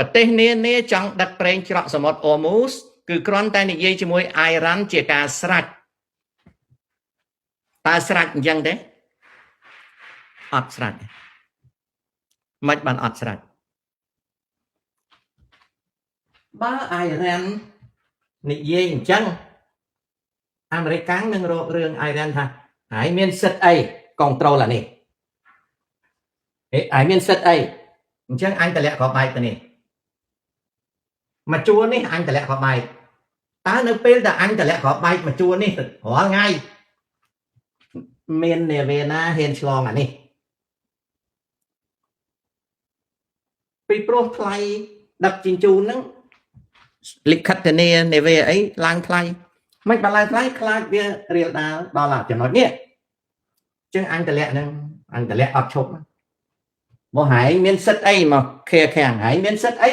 ប្រទេសនាចង់ដឹកប្រេងច្រកសមុទ្រអូមូសគឺគ្រាន់តែនិយាយជាមួយអ៊ីរ៉ាន់ជាការស្រេចតើស្រេចអញ្ចឹងទេអត់ស្រេចមិនបានអត់ស្រេចបើអ៊ីរ៉ាន់និយាយអញ្ចឹងអាមេរិកនឹងរករឿងអ៊ីរ៉ាន់ថាហើយមានសិទ្ធអី control អានេះហើយមានសិទ្ធអីអញ្ចឹងអញតម្លាក់គ្រាប់បែកទៅនេះមកជួរនេះអញតម្លាក់គ្រាប់បែកតើនៅពេលដែលអញតម្លាក់គ្រាប់បែកមកជួរនេះរាល់ថ្ងៃមាននាវាណាហ៊ានឆ្លងអានេះពីព្រោះថ្លៃដឹកជញ្ជូនហ្នឹងលិខិតនានាវាអីឡើងថ្លៃមិនបានឡើងថ្លៃខ្លាចវារៀលដល់ចំណុចនេះអញ្ចឹងអញតម្លាក់ហ្នឹងអញតម្លាក់អត់ឈប់មកហែងមានសិទ្ធអីមកខៀខាំងហែងមានសិទ្ធអី